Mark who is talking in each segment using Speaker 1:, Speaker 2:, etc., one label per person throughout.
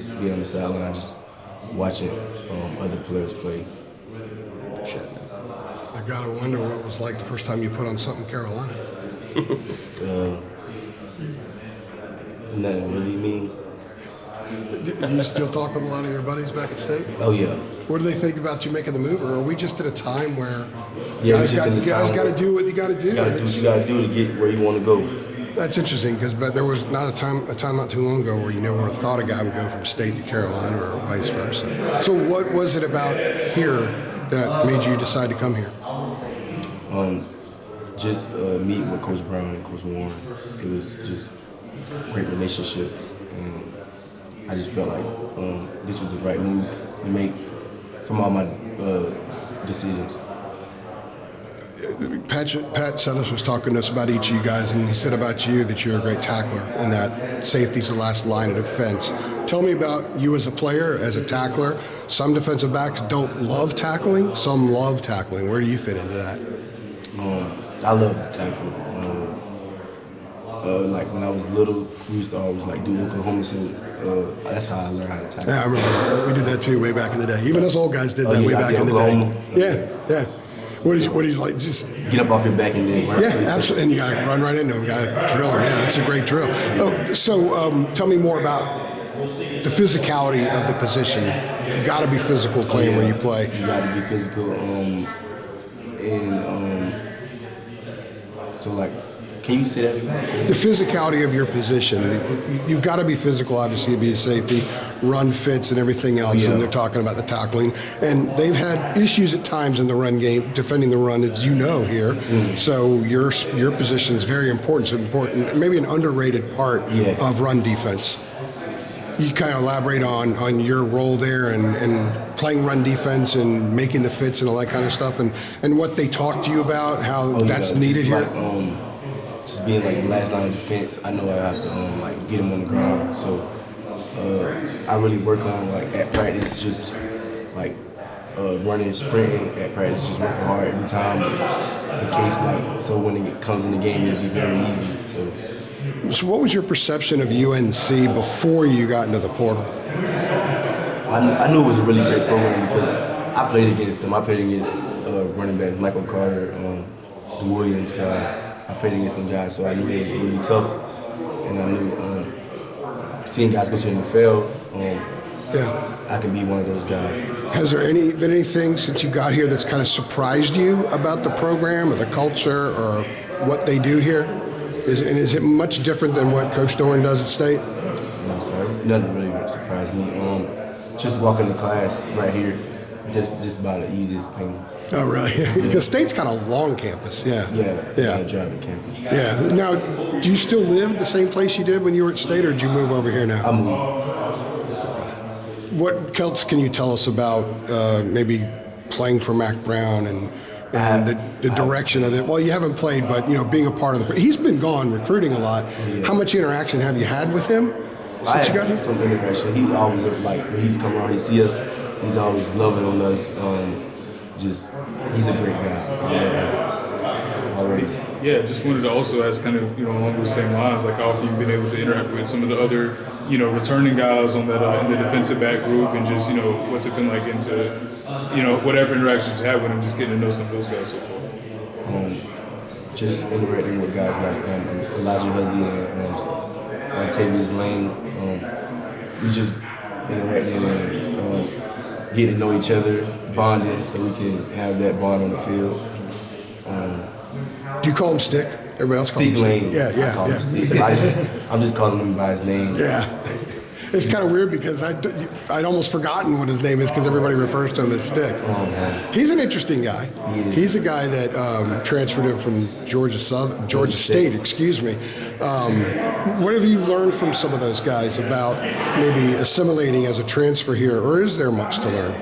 Speaker 1: just be on the sideline, just watching other players play.
Speaker 2: I gotta wonder what it was like the first time you put on something Carolina.
Speaker 1: Nothing really mean.
Speaker 2: Do you still talk with a lot of your buddies back at State?
Speaker 1: Oh yeah.
Speaker 2: What do they think about you making the move, or are we just at a time where
Speaker 1: Yeah,
Speaker 2: guys got to do what you got to do?
Speaker 1: You gotta do what you gotta do to get where you want to go.
Speaker 2: That's interesting but there was not a time not too long ago where you never thought a guy would go from State to Carolina or vice versa. So what was it about here that made you decide to come here?
Speaker 1: Just meeting with Coach Brown and Coach Warren. It was just great relationships, and I just felt like this was the right move to make from all my decisions.
Speaker 2: Pat Sellis was talking to us about each of you guys, and he said about you that you're a great tackler and that safety's the last line of defense. Tell me about you as a player, as a tackler. Some defensive backs don't love tackling, some love tackling. Where do you fit into that?
Speaker 1: I love to tackle. Like when I was little, we used to always like do Oklahoma, so that's how I learned how to tackle.
Speaker 2: Yeah, I remember we did that too way back in the day. Even us old guys did that way back in the day. Yeah. What did you like? Just
Speaker 1: get up off your back and then run.
Speaker 2: Yeah, absolutely. And you got to run right into them. Got to drill them. Yeah, that's a great drill. Oh, so tell me more about the physicality of the position. You got to be physical playing when you play.
Speaker 1: You got to be physical. So like, can you say that again?
Speaker 2: The physicality of your position. You've got to be physical, obviously, to be a safety, run fits and everything else, and they're talking about the tackling. And they've had issues at times in the run game, defending the run, as you know here. So your position is very important. It's important, maybe an underrated part of run defense. You kind of elaborate on your role there and playing run defense and making the fits and all that kind of stuff, and what they talk to you about, how that's needed here.
Speaker 1: Just being like the last line of defense, I know I have to like get him on the ground. So I really work on like at practice, just like running, sprinting at practice, just working hard every time in case like so when it comes in the game it'll be very easy.
Speaker 2: So what was your perception of UNC before you got into the portal?
Speaker 1: I knew it was a really great program because I played against them. I played against running back Michael Carter, the Williams guy. I played against them guys, so I knew they were really tough. And I knew seeing guys go to the NFL, I can be one of those guys.
Speaker 2: Has there been anything since you got here that's kind of surprised you about the program or the culture or what they do here? Is it much different than what Coach Doran does at State?
Speaker 1: No, sorry. Nothing really surprised me. Just walking to class right here, just about the easiest thing.
Speaker 2: Oh, really? Because State's got a long campus. Yeah.
Speaker 1: Driving campus.
Speaker 2: Yeah. Now, do you still live the same place you did when you were at State, or did you move over here now?
Speaker 1: I moved.
Speaker 2: What else can you tell us about maybe playing for Mac Brown and the direction of it? Well, you haven't played, but being a part of the. He's been gone recruiting a lot. Yeah. How much interaction have you had with him since you got here?
Speaker 1: Some interaction. He's always like when he's come around, he see us. He's always loving on us. He's a great guy. I love him already.
Speaker 3: Yeah, just wanted to also ask kind of, along those same lines, like how have you been able to interact with some of the other, returning guys on that in the defensive back group, and just, what's it been like into, whatever interactions you had with them, just getting to know some of those guys so far?
Speaker 1: Just interacting with guys like Elijah Huzzy and Tavius Lane. We just interacting and getting to know each other, bonding, so we can have that bond on the field.
Speaker 2: Do you call him Stick? Everybody else calls him
Speaker 1: Lane.
Speaker 2: Yeah.
Speaker 1: Him Stick. I'm just calling him by his name.
Speaker 2: Yeah. It's kind of weird because I'd almost forgotten what his name is because everybody refers to him as Stick. He's an interesting guy. He's a guy that transferred him from Georgia State. Excuse me. What have you learned from some of those guys about maybe assimilating as a transfer here, or is there much to learn?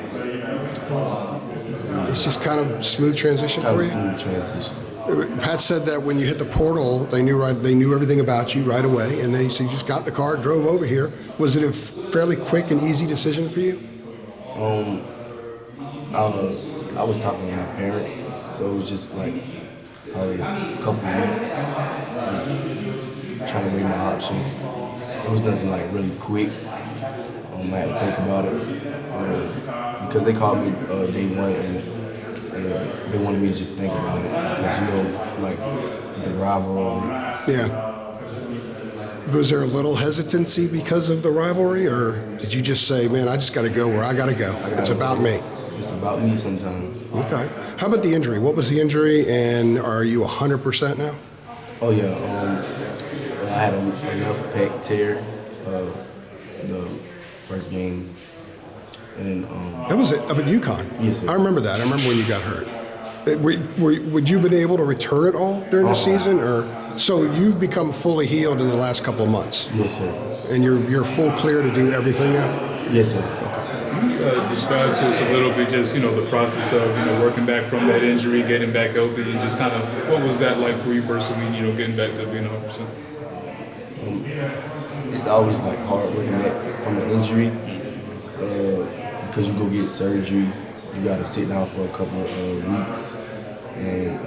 Speaker 2: It's just kind of smooth transition for you?
Speaker 1: Smooth transition.
Speaker 2: Pat said that when you hit the portal, they knew everything about you right away, and they said you just got in the car, drove over here. Was it a fairly quick and easy decision for you?
Speaker 1: I was talking to my parents, so it was just like probably a couple of weeks, just trying to weigh my options. It was nothing like really quick. I had to think about it because they called me day one and they wanted me to just think about it because like the rivalry.
Speaker 2: Yeah. Was there a little hesitancy because of the rivalry, or did you just say, man, I just got to go where I got to go? It's about me.
Speaker 1: It's about me sometimes.
Speaker 2: Okay. How about the injury? What was the injury, and are you 100% now?
Speaker 1: Oh, yeah. I had a left pec tear the first game. And
Speaker 2: that was it, up at UConn?
Speaker 1: Yes, sir.
Speaker 2: I remember that. I remember when you got hurt. Would you been able to return at all during the season, or so you've become fully healed in the last couple of months?
Speaker 1: Yes, sir.
Speaker 2: And you're full clear to do everything now?
Speaker 1: Yes, sir.
Speaker 2: Okay.
Speaker 3: Can you describe to us a little bit just the process of working back from that injury, getting back healthy, and just kind of what was that like for you personally? Getting back to being 100%.
Speaker 1: It's always like hard working back from an injury because you go get surgery. You got to sit down for a couple of weeks, and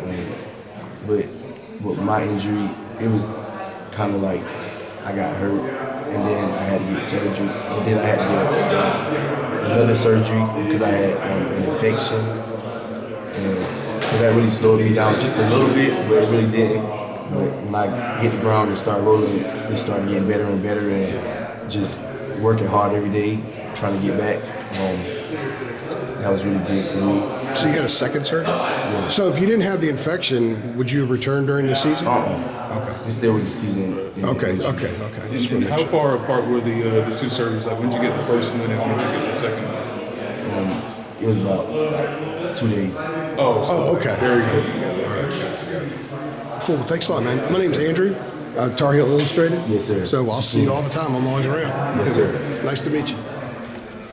Speaker 1: but my injury, it was kind of like I got hurt, and then I had to get surgery, and then I had to get another surgery because I had an infection, and so that really slowed me down just a little bit, but it really didn't. But when I hit the ground and started rolling, it started getting better and better, and just working hard every day, trying to get back. That was really big for me.
Speaker 2: So you had a second surgery?
Speaker 1: Yeah.
Speaker 2: So if you didn't have the infection, would you have returned during the season? Okay.
Speaker 1: It's still with the season.
Speaker 2: Okay.
Speaker 3: And how far apart were the two surgeries? Like when did you get the first one and when did you get the second one?
Speaker 1: It was about 2 days.
Speaker 3: Oh,
Speaker 2: okay.
Speaker 3: Very close together.
Speaker 2: All right. Cool. Thanks a lot, man. My name's Andrew, Tar Heel Illustrated.
Speaker 1: Yes, sir.
Speaker 2: So I'll see you all the time. I'm always around.
Speaker 1: Yes, sir.
Speaker 2: Nice to meet you.